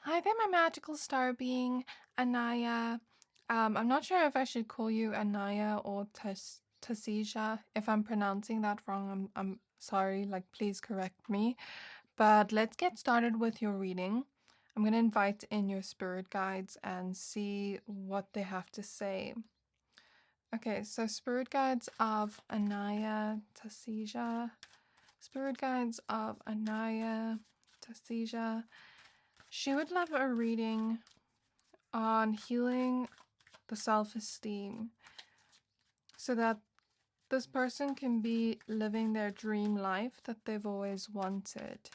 Hi there, my magical star being, Anaya. I'm not sure if I should call you Anaya or Tasija. If I'm pronouncing that wrong, I'm sorry, like please correct me. But let's get started with your reading. I'm going to invite in your spirit guides and see what they have to say. Okay, so spirit guides of Anaya, Tasija. Spirit guides of Anaya, Tasija. She would love a reading on healing the self-esteem so that this person can be living their dream life that they've always wanted.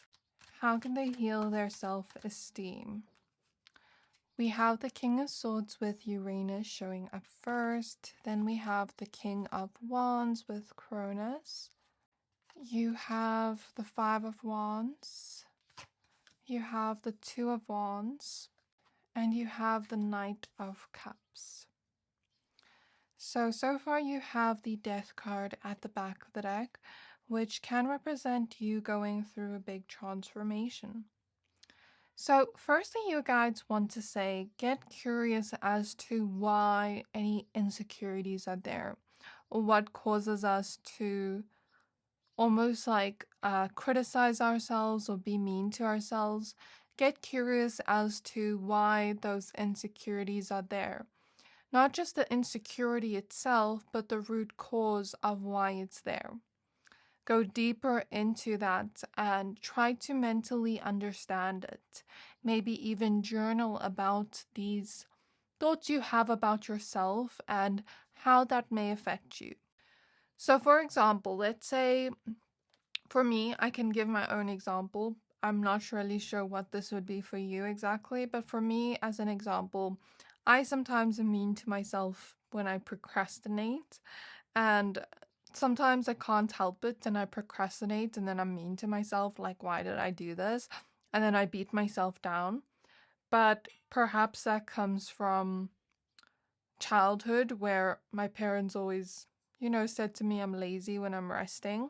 How can they heal their self-esteem? We have the King of Swords with Uranus showing up first. Then we have the King of Wands with Cronus. You have the Five of Wands. You have the Two of Wands. And you have the Knight of Cups. So far you have the Death card at the back of the deck, which can represent you going through a big transformation. So firstly, your guides want to say, get curious as to why any insecurities are there, or what causes us to almost like criticize ourselves or be mean to ourselves. Get curious as to why those insecurities are there. Not just the insecurity itself, but the root cause of why it's there. Go deeper into that and try to mentally understand it. Maybe even journal about these thoughts you have about yourself and how that may affect you. So, for example, let's say for me, I can give my own example. I'm not really sure what this would be for you exactly, but for me, as an example, I sometimes am mean to myself when I procrastinate, and sometimes I can't help it and I procrastinate and then I'm mean to myself, like, why did I do this? And then I beat myself down. But perhaps that comes from childhood where my parents always, said to me I'm lazy when I'm resting.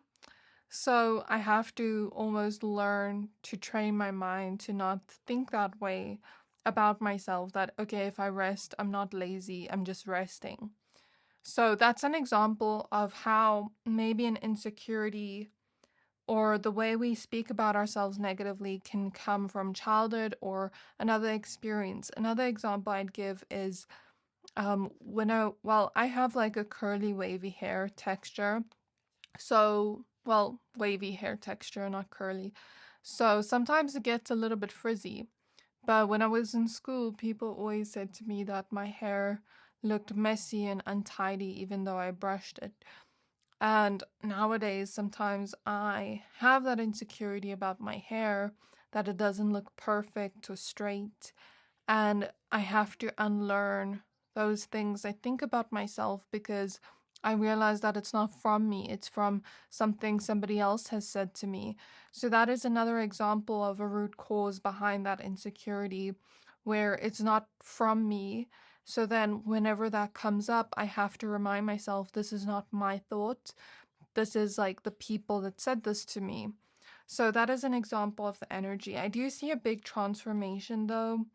So I have to almost learn to train my mind to not think that way about myself, that, okay, if I rest, I'm not lazy, I'm just resting. So that's an example of how maybe an insecurity or the way we speak about ourselves negatively can come from childhood or another experience. Another example I'd give is I have like a curly wavy hair texture. So, well, wavy hair texture, not curly. So sometimes it gets a little bit frizzy. But when I was in school, people always said to me that my hair looked messy and untidy even though I brushed it. And nowadays, sometimes I have that insecurity about my hair, that it doesn't look perfect or straight. And I have to unlearn those things I think about myself because I realize that it's not from me, it's from something somebody else has said to me. So that is another example of a root cause behind that insecurity where it's not from me. So then whenever that comes up, I have to remind myself this is not my thought. This is like the people that said this to me. So that is an example of the energy. I do see a big transformation though.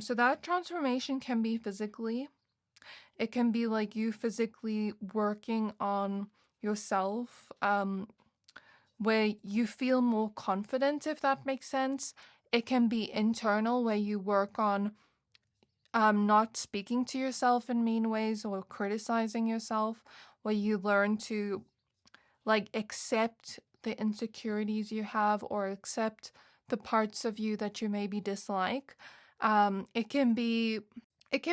So that transformation can be physically. It can be like you physically working on yourself, where you feel more confident, if that makes sense. It can be internal, where you work on not speaking to yourself in mean ways or criticizing yourself, where you learn to like accept the insecurities you have or accept the parts of you that you maybe dislike. It can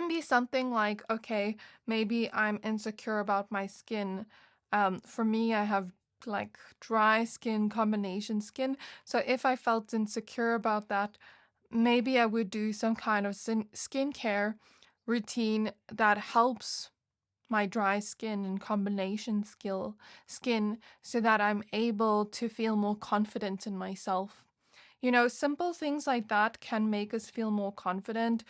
be something like, okay, maybe I'm insecure about my skin. For me, I have like dry skin, combination skin. So if I felt insecure about that, maybe I would do some kind of skincare routine that helps my dry skin and combination skin so that I'm able to feel more confident in myself. Simple things like that can make us feel more confident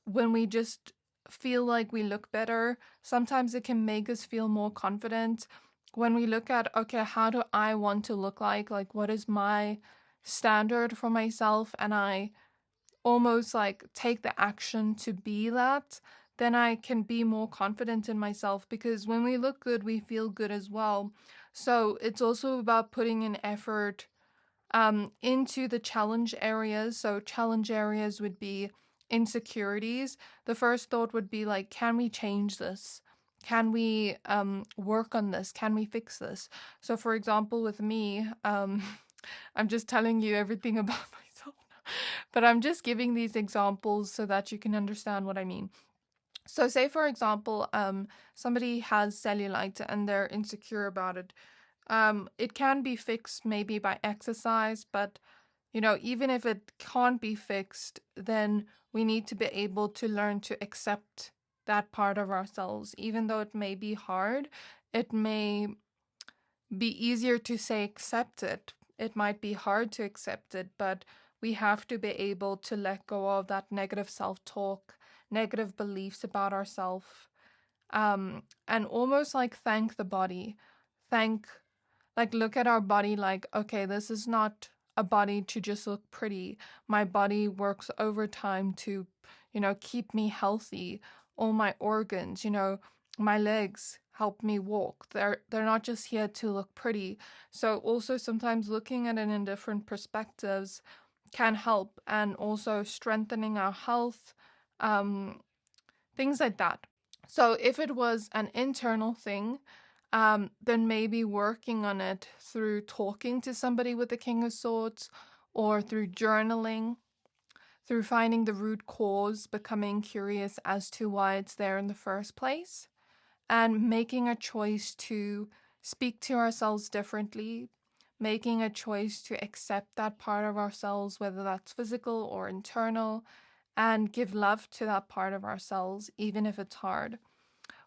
when we just feel like we look better. Sometimes it can make us feel more confident when we look at, okay, how do I want to look like? Like, what is my standard for myself? And I almost like take the action to be that, then I can be more confident in myself, because when we look good, we feel good as well. So it's also about putting in effort into the challenge areas. So challenge areas would be insecurities. The first thought would be like, can we change this? Can we work on this? Can we fix this? So for example, with me, I'm just telling you everything about myself, but I'm just giving these examples so that you can understand what I mean. So say for example, somebody has cellulite and they're insecure about it. It can be fixed maybe by exercise, but even if it can't be fixed, then we need to be able to learn to accept that part of ourselves. Even though it may be hard, it may be easier to say accept it. It might be hard to accept it, but we have to be able to let go of that negative self-talk, negative beliefs about ourselves, and almost like thank the body. Thank Like, look at our body like, okay, this is not a body to just look pretty. My body works overtime to, keep me healthy. All my organs, my legs help me walk. They're not just here to look pretty. So also sometimes looking at it in different perspectives can help, and also strengthening our health, um, things like that. So if it was an internal thing, then maybe working on it through talking to somebody with the King of Swords, or through journaling, through finding the root cause, becoming curious as to why it's there in the first place, and making a choice to speak to ourselves differently, making a choice to accept that part of ourselves, whether that's physical or internal, and give love to that part of ourselves, even if it's hard.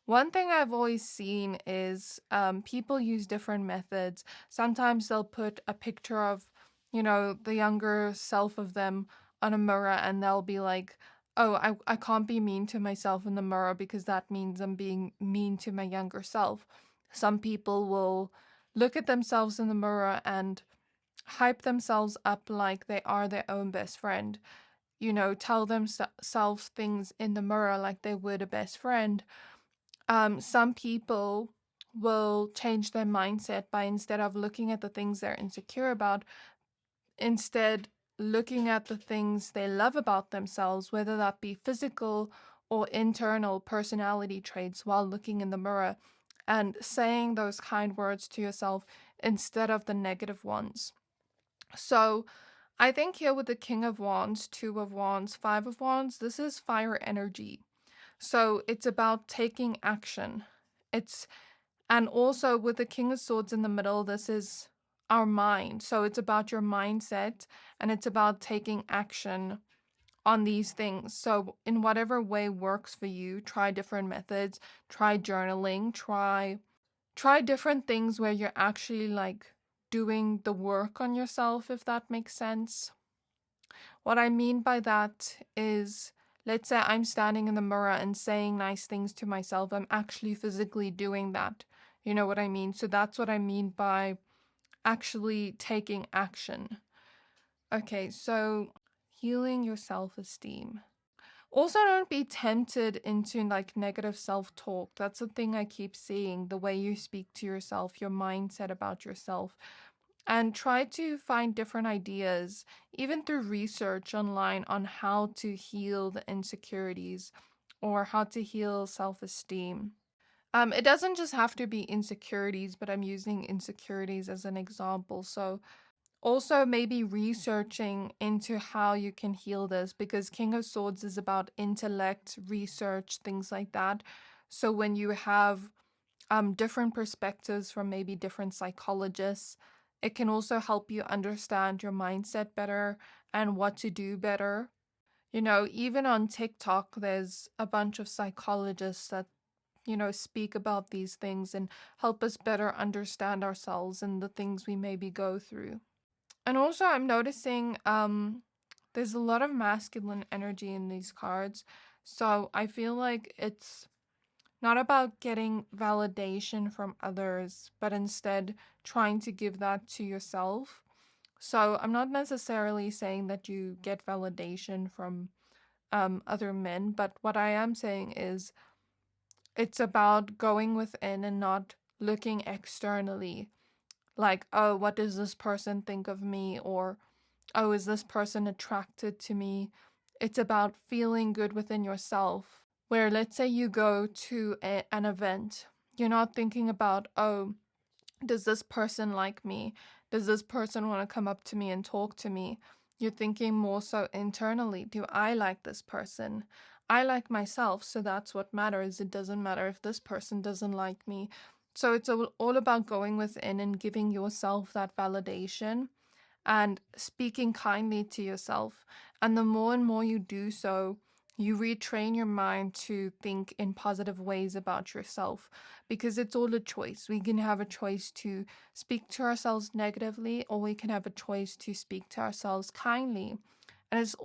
One thing I've always seen is people use different methods. Sometimes they'll put a picture of, the younger self of them on a mirror, and they'll be like, oh, I can't be mean to myself in the mirror because that means I'm being mean to my younger self. Some people will look at themselves in the mirror and hype themselves up like they are their own best friend. Tell themselves things in the mirror like they would a best friend. Some people will change their mindset by, instead of looking at the things they're insecure about, instead looking at the things they love about themselves, whether that be physical or internal personality traits, while looking in the mirror and saying those kind words to yourself instead of the negative ones. So I think here with the King of Wands, Two of Wands, Five of Wands, this is fire energy. So it's about taking action. And also with the King of Swords in the middle, this is our mind. So it's about your mindset, and it's about taking action on these things. So in whatever way works for you, try different methods, try journaling, try different things where you're actually like doing the work on yourself, if that makes sense. What I mean by that is, let's say I'm standing in the mirror and saying nice things to myself. I'm actually physically doing that. You know what I mean? So that's what I mean by actually taking action. Okay, so healing your self-esteem. Also, don't be tempted into like negative self-talk. That's the thing I keep seeing, the way you speak to yourself, your mindset about yourself. And try to find different ideas, even through research online, on how to heal the insecurities or how to heal self-esteem. It doesn't just have to be insecurities, but I'm using insecurities as an example. So also maybe researching into how you can heal this, because King of Swords is about intellect, research, things like that. So when you have different perspectives from maybe different psychologists, it can also help you understand your mindset better and what to do better. Even on TikTok, there's a bunch of psychologists that, speak about these things and help us better understand ourselves and the things we maybe go through. And also, I'm noticing there's a lot of masculine energy in these cards. So I feel like it's not about getting validation from others, but instead trying to give that to yourself. So I'm not necessarily saying that you get validation from other men, but what I am saying is it's about going within and not looking externally. Like, oh, what does this person think of me? Or, oh, is this person attracted to me? It's about feeling good within yourself. Where, let's say you go to an event, you're not thinking about, oh, does this person like me? Does this person want to come up to me and talk to me? You're thinking more so internally. Do I like this person? I like myself, so that's what matters. It doesn't matter if this person doesn't like me. So it's all about going within and giving yourself that validation and speaking kindly to yourself. And the more and more you do so, you retrain your mind to think in positive ways about yourself, because it's all a choice. We can have a choice to speak to ourselves negatively, or we can have a choice to speak to ourselves kindly. And it's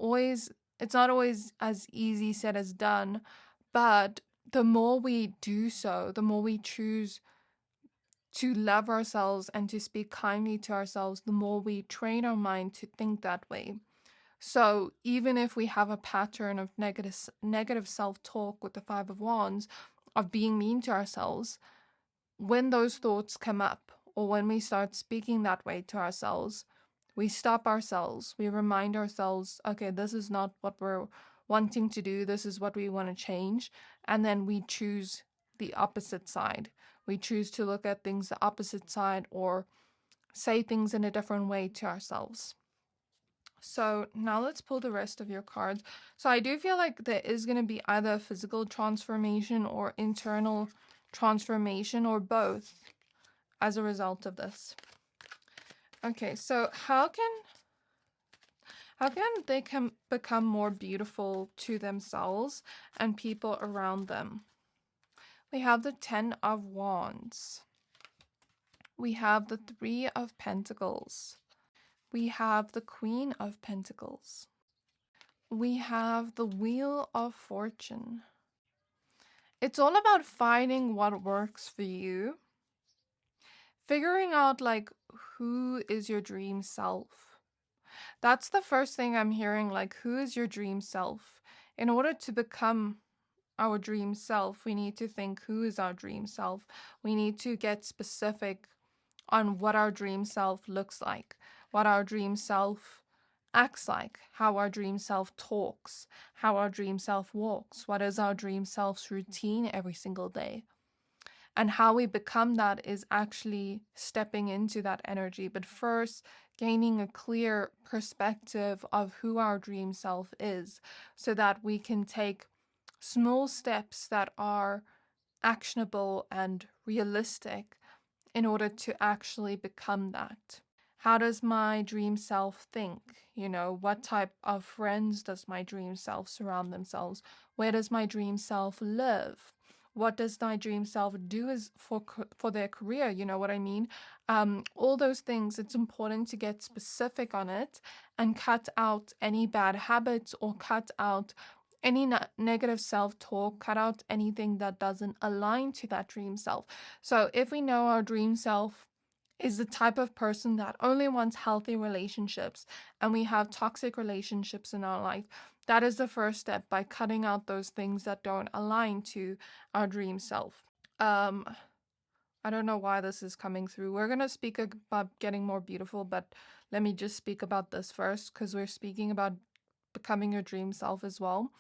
not always as easy said as done, but the more we do so, the more we choose to love ourselves and to speak kindly to ourselves, the more we train our mind to think that way. So even if we have a pattern of negative self-talk with the Five of Wands, of being mean to ourselves, when those thoughts come up, or when we start speaking that way to ourselves, we stop ourselves. We remind ourselves, okay, this is not what we're wanting to do. This is what we want to change. And then we choose the opposite side. We choose to look at things the opposite side, or say things in a different way to ourselves. So now let's pull the rest of your cards. So I do feel like there is going to be either a physical transformation or internal transformation, or both, as a result of this. Okay, so how can they become more beautiful to themselves and people around them? We have the 10 of Wands. We have the 3 of Pentacles. We have the Queen of Pentacles. We have the Wheel of Fortune. It's all about finding what works for you. Figuring out, like, who is your dream self. That's the first thing I'm hearing, like, who is your dream self? In order to become our dream self, we need to think, who is our dream self? We need to get specific on what our dream self looks like, what our dream self acts like, how our dream self talks, how our dream self walks, what is our dream self's routine every single day. And how we become that is actually stepping into that energy, but first gaining a clear perspective of who our dream self is, so that we can take small steps that are actionable and realistic in order to actually become that. How does my dream self think? You know, what type of friends does my dream self surround themselves? Where does my dream self live? What does my dream self do as for their career? You know what I mean? All those things, it's important to get specific on it and cut out any bad habits, or cut out any negative self-talk, cut out anything that doesn't align to that dream self. So if we know our dream self is the type of person that only wants healthy relationships, and we have toxic relationships in our life, that is the first step, by cutting out those things that don't align to our dream self. I don't know why this is coming through. We're going to speak about getting more beautiful, but let me just speak about this first, because we're speaking about becoming your dream self as well.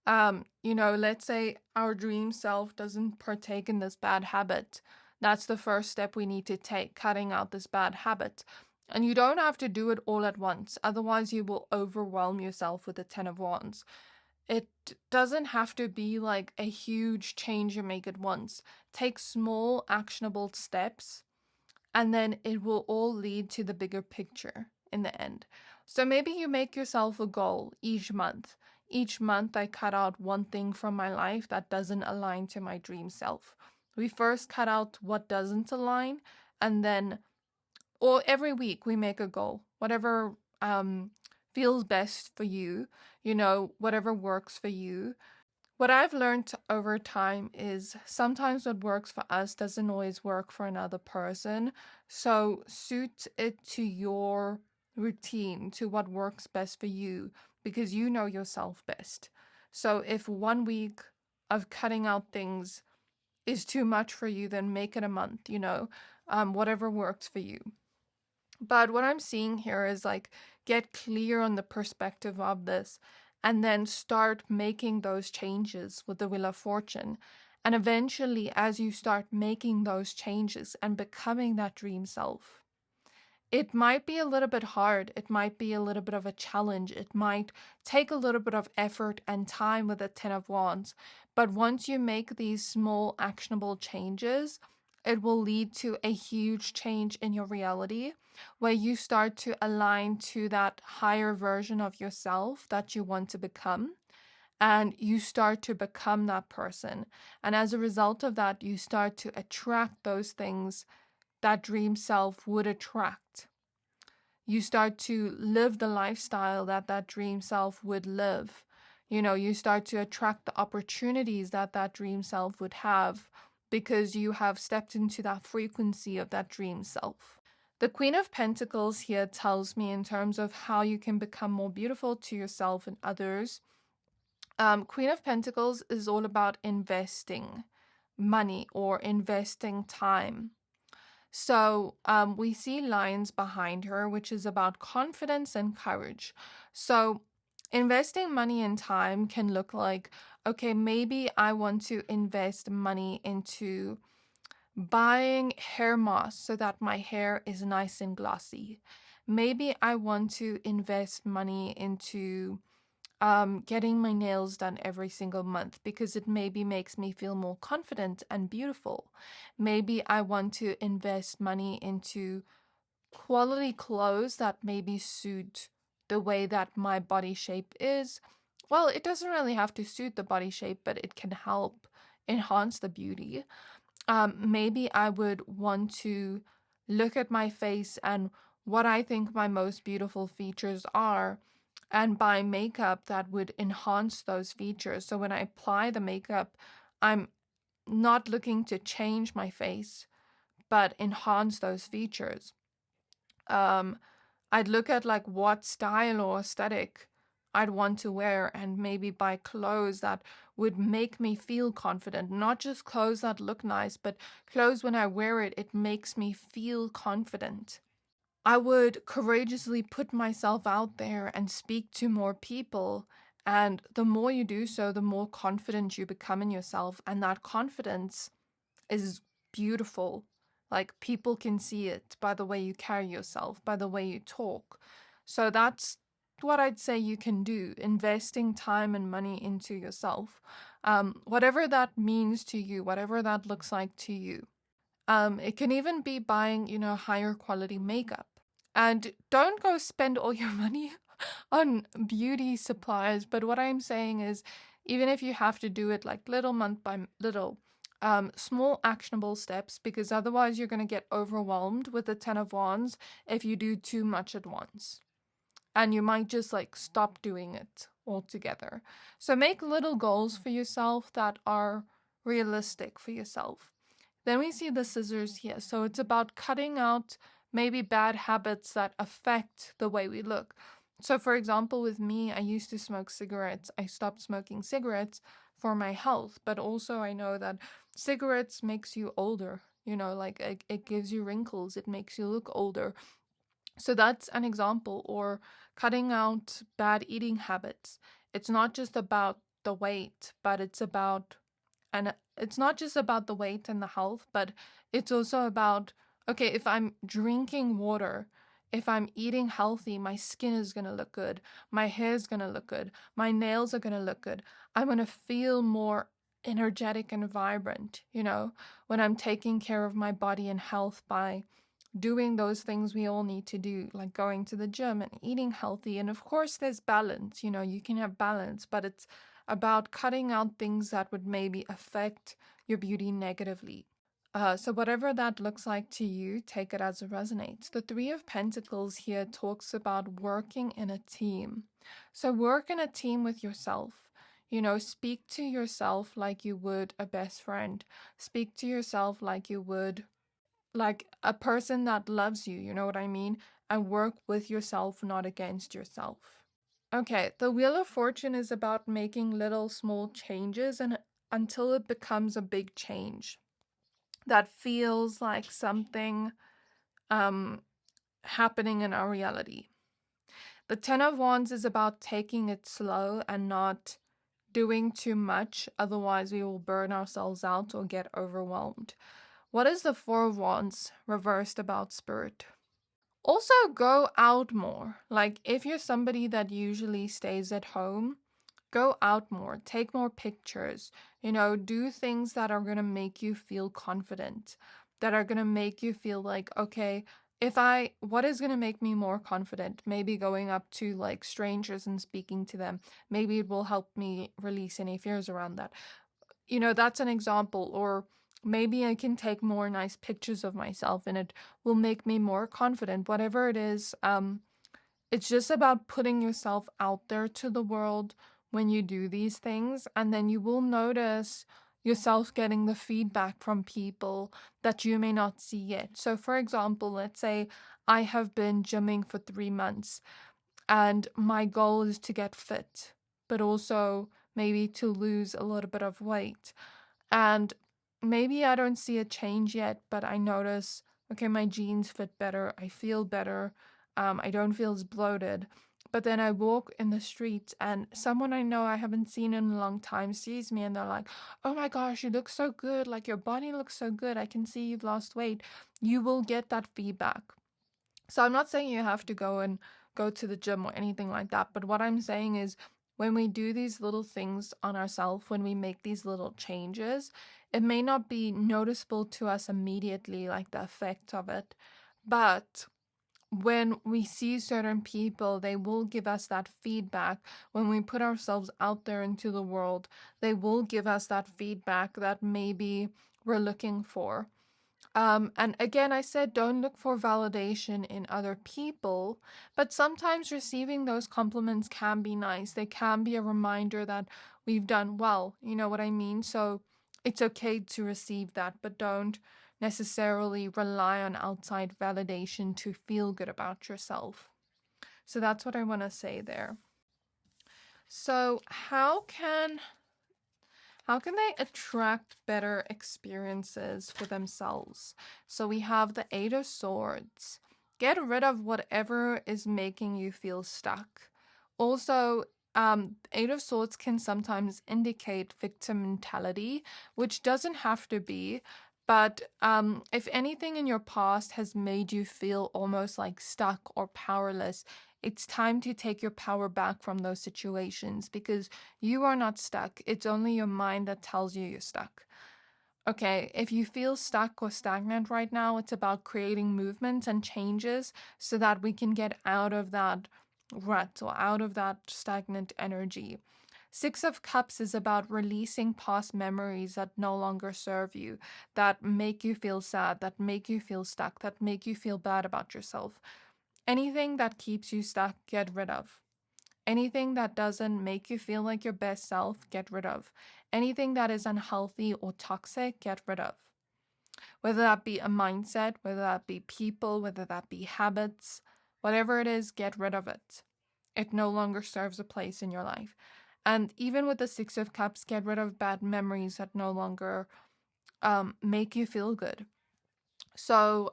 You know, let's say our dream self doesn't partake in this bad habit. That's the first step we need to take, cutting out this bad habit. And you don't have to do it all at once, otherwise you will overwhelm yourself with the 10 of Wands. It doesn't have to be like a huge change you make at once. Take small, actionable steps, and then it will all lead to the bigger picture in the end. So maybe you make yourself a goal each month. Each month I cut out one thing from my life that doesn't align to my dream self. We first cut out what doesn't align, and then, or every week we make a goal. Whatever feels best for you, you know, whatever works for you. What I've learned over time is sometimes what works for us doesn't always work for another person. So suit it to your routine, to what works best for you, because you know yourself best. So if 1 week of cutting out things is too much for you, then make it a month, whatever works for you. But what I'm seeing here is like, get clear on the perspective of this and then start making those changes with the Wheel of Fortune. And eventually, as you start making those changes and becoming that dream self, it might be a little bit hard. It might be a little bit of a challenge. It might take a little bit of effort and time with the Ten of Wands. But once you make these small actionable changes, it will lead to a huge change in your reality, where you start to align to that higher version of yourself that you want to become. And you start to become that person. And as a result of that, you start to attract those things that dream self would attract. You start to live the lifestyle that that dream self would live. You start to attract the opportunities that that dream self would have, because you have stepped into that frequency of that dream self. The Queen of Pentacles here tells me in terms of how you can become more beautiful to yourself and others. Queen of Pentacles is all about investing money or investing time. So we see lines behind her, which is about confidence and courage. So investing money and time can look like, okay, maybe I want to invest money into buying hair mask so that my hair is nice and glossy. Maybe I want to invest money into getting my nails done every single month, because it maybe makes me feel more confident and beautiful. Maybe I want to invest money into quality clothes that maybe suit the way that my body shape is. Well, it doesn't really have to suit the body shape, but it can help enhance the beauty. Maybe I would want to look at my face and what I think my most beautiful features are, and buy makeup that would enhance those features. So when I apply the makeup, I'm not looking to change my face, but enhance those features. I'd look at like what style or aesthetic I'd want to wear, and maybe buy clothes that would make me feel confident. Not just clothes that look nice, but clothes when I wear it, it makes me feel confident. I would courageously put myself out there and speak to more people. And the more you do so, the more confident you become in yourself. And that confidence is beautiful. Like, people can see it by the way you carry yourself, by the way you talk. So that's what I'd say you can do, investing time and money into yourself. Whatever that means to you, whatever that looks like to you. It can even be buying, higher quality makeup. And don't go spend all your money on beauty supplies. But what I'm saying is, even if you have to do it like little month by little, small actionable steps, because otherwise you're going to get overwhelmed with the Ten of Wands if you do too much at once. And you might just like stop doing it altogether. So make little goals for yourself that are realistic for yourself. Then we see the scissors here. So it's about cutting out maybe bad habits that affect the way we look. So for example, with me, I used to smoke cigarettes. I stopped smoking cigarettes for my health, but also I know that cigarettes makes you older. Like it gives you wrinkles. It makes you look older. So that's an example. Or cutting out bad eating habits. It's not just about the weight, but it's not just about the weight and the health, but it's also about, okay, if I'm drinking water, if I'm eating healthy, my skin is going to look good. My hair is going to look good. My nails are going to look good. I'm going to feel more energetic and vibrant, when I'm taking care of my body and health by doing those things we all need to do, like going to the gym and eating healthy. And of course, there's balance. You can have balance, but it's about cutting out things that would maybe affect your beauty negatively. So whatever that looks like to you, take it as it resonates. The Three of Pentacles here talks about working in a team. So work in a team with yourself. Speak to yourself like you would a best friend. Speak to yourself like you would like a person that loves you, you know what I mean? and work with yourself, not against yourself. Okay, the Wheel of Fortune is about making little small changes and until it becomes a big change that feels like something um happening in our reality. The Ten of Wands is about taking it slow and not doing too much, otherwise we will burn ourselves out or get overwhelmed. What is the Four of Wands reversed about, Spirit? Also, go out more. Like, if you're somebody that usually stays at home, go out more, take more pictures, do things that are going to make you feel confident, that are going to make you feel like, okay, what is going to make me more confident? Maybe going up to like strangers and speaking to them. Maybe it will help me release any fears around that. That's an example. Or maybe I can take more nice pictures of myself and it will make me more confident. Whatever it is, it's just about putting yourself out there to the world when you do these things, and then you will notice yourself getting the feedback from people that you may not see yet. So, for example, let's say I have been gymming for 3 months and my goal is to get fit, but also maybe to lose a little bit of weight. And maybe I don't see a change yet, but I notice, okay, my jeans fit better. I feel better. I don't feel as bloated. But then I walk in the streets and someone I know I haven't seen in a long time sees me and they're like, oh my gosh, you look so good. Like your body looks so good. I can see you've lost weight. You will get that feedback. So I'm not saying you have to go to the gym or anything like that, but what I'm saying is when we do these little things on ourselves, when we make these little changes, it may not be noticeable to us immediately, like the effect of it, but when we see certain people, they will give us that feedback. When we put ourselves out there into the world, they will give us that feedback that maybe we're looking for. And again, I said don't look for validation in other people, but sometimes receiving those compliments can be nice. They can be a reminder that we've done well. You know what I mean? So it's okay to receive that, but don't necessarily rely on outside validation to feel good about yourself. So that's what I want to say there. So, how can they attract better experiences for themselves? So we have the Eight of Swords. Get rid of whatever is making you feel stuck. Also, Eight of Swords can sometimes indicate victim mentality, which doesn't have to be. But if anything in your past has made you feel almost like stuck or powerless, it's time to take your power back from those situations because you are not stuck. It's only your mind that tells you you're stuck. Okay, if you feel stuck or stagnant right now, it's about creating movements and changes so that we can get out of that rut or out of that stagnant energy. Six of Cups is about releasing past memories that no longer serve you, that make you feel sad, that make you feel stuck, that make you feel bad about yourself. Anything that keeps you stuck, get rid of. Anything that doesn't make you feel like your best self, get rid of. Anything that is unhealthy or toxic, get rid of. Whether that be a mindset, whether that be people, whether that be habits, whatever it is, get rid of it. It no longer serves a place in your life. And even with the Six of Cups, get rid of bad memories that no longer make you feel good. So,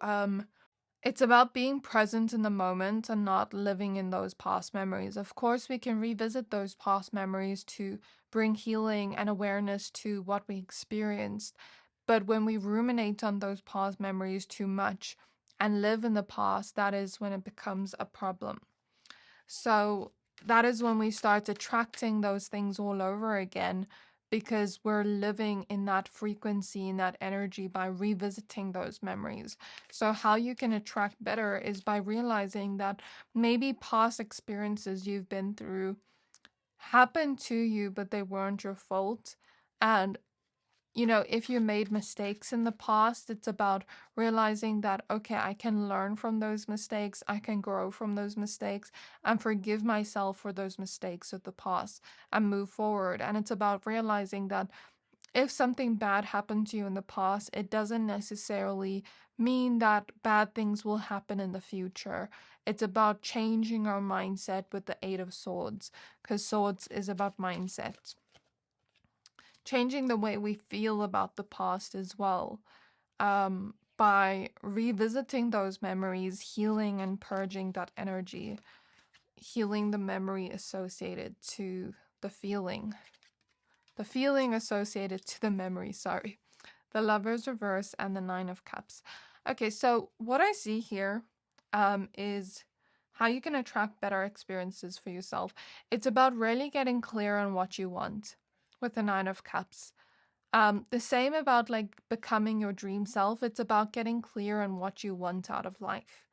it's about being present in the moment and not living in those past memories. Of course, we can revisit those past memories to bring healing and awareness to what we experienced. But when we ruminate on those past memories too much and live in the past, that is when it becomes a problem. So that is when we start attracting those things all over again because we're living in that frequency, in that energy by revisiting those memories. So how you can attract better is by realizing that maybe past experiences you've been through happened to you, but they weren't your fault. And if you made mistakes in the past, it's about realizing that, okay, I can learn from those mistakes, I can grow from those mistakes, and forgive myself for those mistakes of the past and move forward. And it's about realizing that if something bad happened to you in the past, it doesn't necessarily mean that bad things will happen in the future. It's about changing our mindset with the Eight of Swords, because Swords is about mindset. Changing the way we feel about the past as well, by revisiting those memories, healing and purging that energy, healing the memory associated to the feeling associated to the memory, sorry. The Lover's reverse and the Nine of Cups. Okay, so what I see here is how you can attract better experiences for yourself. It's about really getting clear on what you want with the Nine of Cups. The same about like becoming your dream self. It's about getting clear on what you want out of life.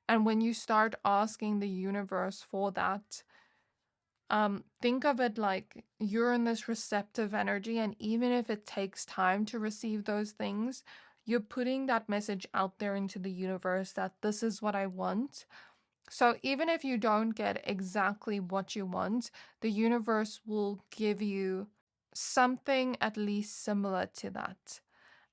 And when you start asking the universe for that, think of it like you're in this receptive energy, and even if it takes time to receive those things, you're putting that message out there into the universe that this is what I want. So even if you don't get exactly what you want, the universe will give you something at least similar to that.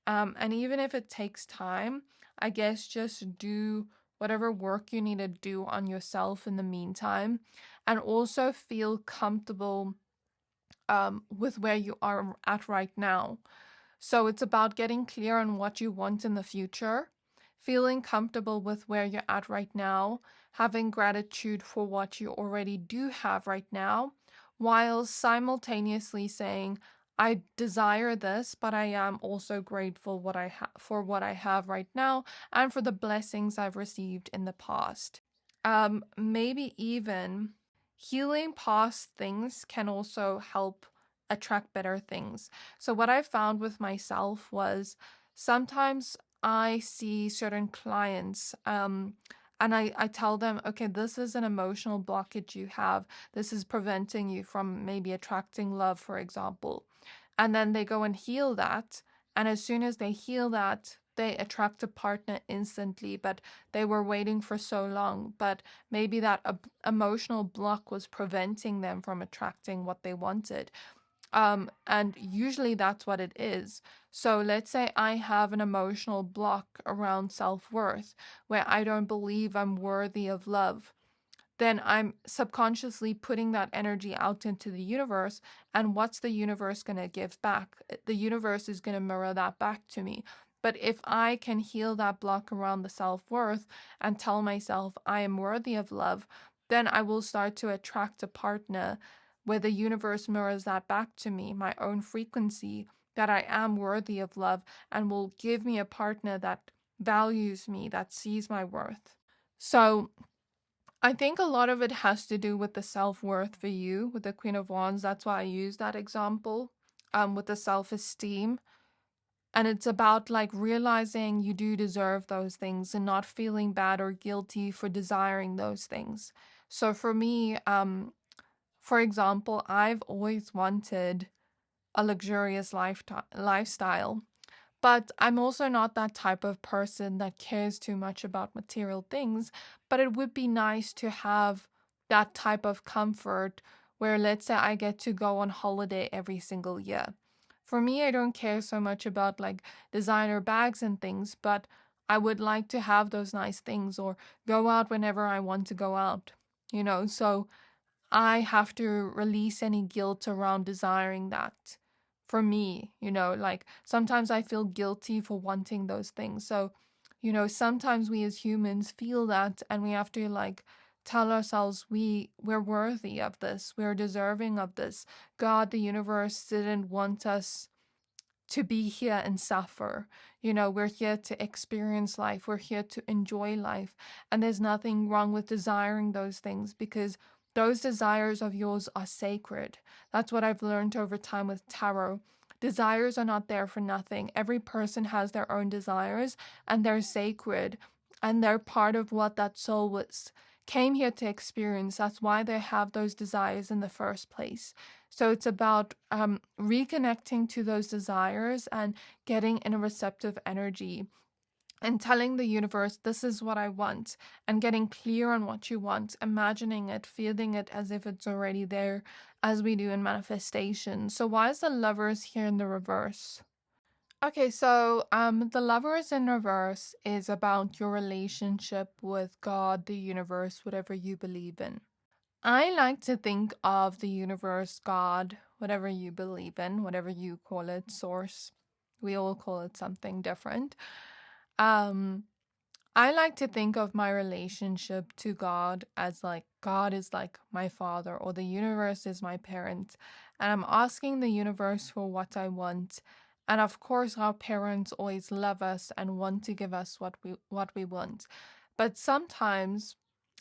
And even if it takes time, I guess just do whatever work you need to do on yourself in the meantime, and also feel comfortable with where you are at right now. So it's about getting clear on what you want in the future, feeling comfortable with where you're at right now, having gratitude for what you already do have right now, while simultaneously saying, I desire this, but I am also grateful for what I have right now and for the blessings I've received in the past. Maybe even healing past things can also help attract better things. So what I found with myself was sometimes I see certain clients, and I tell them, okay, this is an emotional blockage you have. This is preventing you from maybe attracting love, for example. And then they go and heal that. And as soon as they heal that, they attract a partner instantly, but they were waiting for so long. But maybe that emotional block was preventing them from attracting what they wanted. And usually that's what it is. So let's say I have an emotional block around self-worth, where I don't believe I'm worthy of love. Then I'm subconsciously putting that energy out into the universe. And what's the universe going to give back? The universe is going to mirror that back to me. But if I can heal that block around the self-worth and tell myself I am worthy of love, then I will start to attract a partner where the universe mirrors that back to me, my own frequency, that I am worthy of love, and will give me a partner that values me, that sees my worth. So I think a lot of it has to do with the self-worth for you, with the Queen of Wands. That's why I use that example, with the self-esteem. And it's about like realizing you do deserve those things and not feeling bad or guilty for desiring those things. So for me, for example, I've always wanted a luxurious lifestyle. But I'm also not that type of person that cares too much about material things. But it would be nice to have that type of comfort where, let's say, I get to go on holiday every single year. For me, I don't care so much about like designer bags and things, but I would like to have those nice things or go out whenever I want to go out, So I have to release any guilt around desiring that for me, like sometimes I feel guilty for wanting those things. So, sometimes we as humans feel that, and we have to like tell ourselves we're worthy of this, we're deserving of this. God, the universe didn't want us to be here and suffer. We're here to experience life. We're here to enjoy life. And there's nothing wrong with desiring those things, because those desires of yours are sacred. That's what I've learned over time with tarot. Desires are not there for nothing. Every person has their own desires, and they're sacred, and they're part of what that soul came here to experience. That's why they have those desires in the first place. So it's about reconnecting to those desires and getting in a receptive energy and telling the universe, this is what I want, and getting clear on what you want, imagining it, feeling it as if it's already there, as we do in manifestation. So why is the Lovers here in the reverse? Okay, so the Lovers in reverse is about your relationship with God, the universe, whatever you believe in. I like to think of the universe, God, whatever you believe in, whatever you call it, source. We all call it something different. Um, I like to think of my relationship to God as like God is like my father, or the universe is my parent, and I'm asking the universe for what I want. And of course, our parents always love us and want to give us what we want. But sometimes,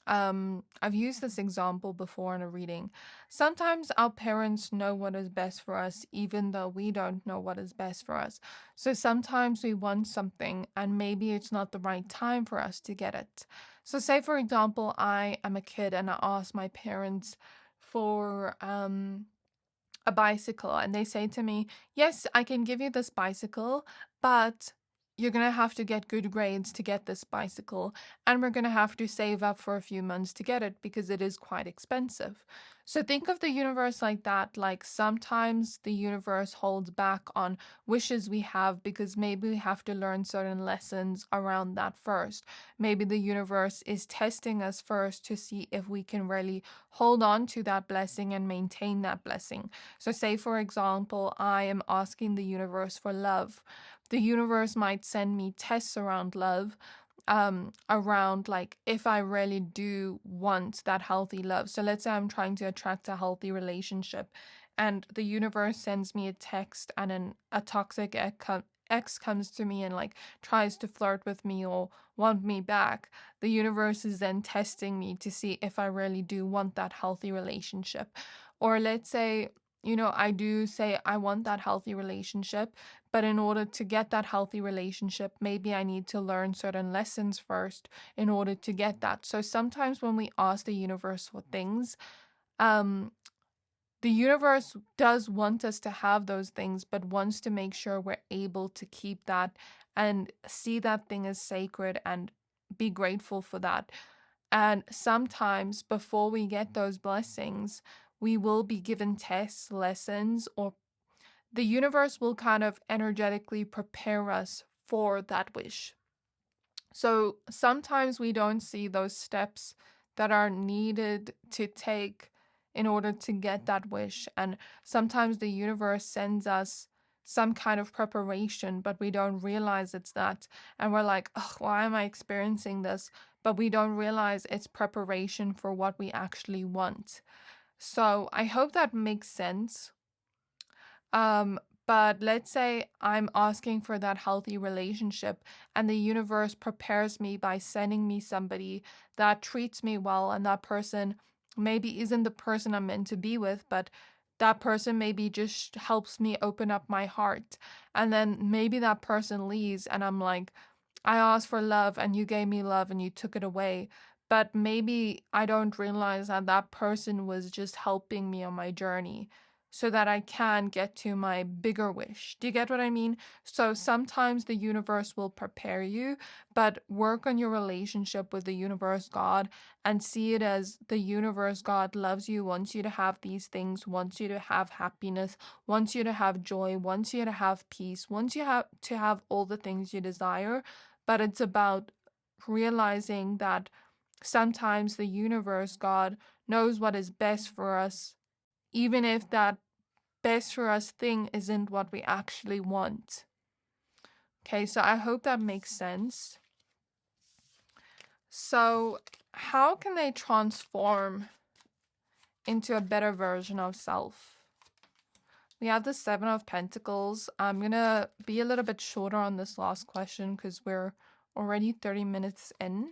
I've used this example before in a reading. Sometimes our parents know what is best for us, even though we don't know what is best for us. So sometimes we want something and maybe it's not the right time for us to get it. So, say for example, I am a kid and I ask my parents for a bicycle, and they say to me, yes, I can give you this bicycle, but you're going to have to get good grades to get this bicycle, and we're going to have to save up for a few months to get it because it is quite expensive. So think of the universe like that. Like sometimes the universe holds back on wishes we have because maybe we have to learn certain lessons around that first. Maybe the universe is testing us first to see if we can really hold on to that blessing and maintain that blessing. So, say for example, I am asking the universe for love. The universe might send me tests around love, around like if I really do want that healthy love. So, let's say I'm trying to attract a healthy relationship, and the universe sends me a text, and a toxic ex comes to me and like tries to flirt with me or want me back. The universe is then testing me to see if I really do want that healthy relationship. Or let's say, I do say I want that healthy relationship, but in order to get that healthy relationship, maybe I need to learn certain lessons first in order to get that. So sometimes when we ask the universe for things, um, the universe does want us to have those things, but wants to make sure we're able to keep that and see that thing as sacred and be grateful for that. And sometimes before we get those blessings, we will be given tests, lessons, or the universe will kind of energetically prepare us for that wish. So sometimes we don't see those steps that are needed to take in order to get that wish. And sometimes the universe sends us some kind of preparation, but we don't realize it's that. And we're like, oh, why am I experiencing this? But we don't realize it's preparation for what we actually want. So I hope that makes sense. Um, but let's say I'm asking for that healthy relationship, and the universe prepares me by sending me somebody that treats me well, and that person maybe isn't the person I'm meant to be with, but that person maybe just helps me open up my heart. And then maybe that person leaves, and I'm like, I asked for love, and you gave me love, and you took it away. But maybe I don't realize that that person was just helping me on my journey so that I can get to my bigger wish. Do you get what I mean? So sometimes the universe will prepare you, but work on your relationship with the universe God and see it as the universe God loves you, wants you to have these things, wants you to have happiness, wants you to have joy, wants you to have peace, wants you to have all the things you desire. But it's about realizing that sometimes the universe God knows what is best for us, even if that best for us thing isn't what we actually want. Okay, so I hope that makes sense. So, how can they transform into a better version of self? We have the Seven of Pentacles. I'm going to be a little bit shorter on this last question because we're already 30 minutes in.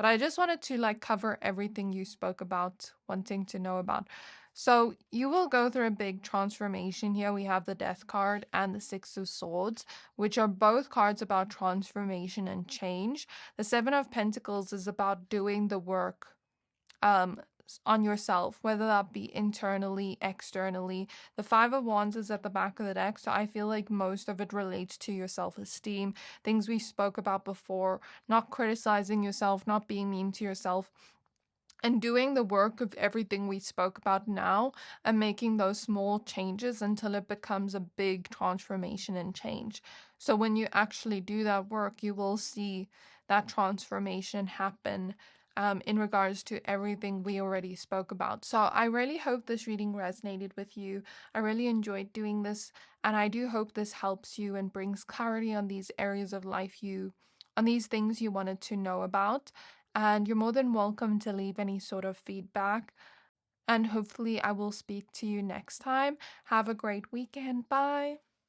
But I just wanted to like cover everything you spoke about, wanting to know about. So you will go through a big transformation here. We have the Death card and the Six of Swords, which are both cards about transformation and change. The Seven of Pentacles is about doing the work on yourself, whether that be internally, externally. The Five of Wands is at the back of the deck, so I feel like most of it relates to your self-esteem, things we spoke about before, not criticizing yourself, not being mean to yourself. and doing the work of everything we spoke about now and making those small changes until it becomes a big transformation and change. So when you actually do that work, you will see that transformation happen in regards to everything we already spoke about. So I really hope this reading resonated with you. I really enjoyed doing this, and I do hope this helps you and brings clarity on these areas of life on these things you wanted to know about. And you're more than welcome to leave any sort of feedback. And hopefully, I will speak to you next time. Have a great weekend. Bye.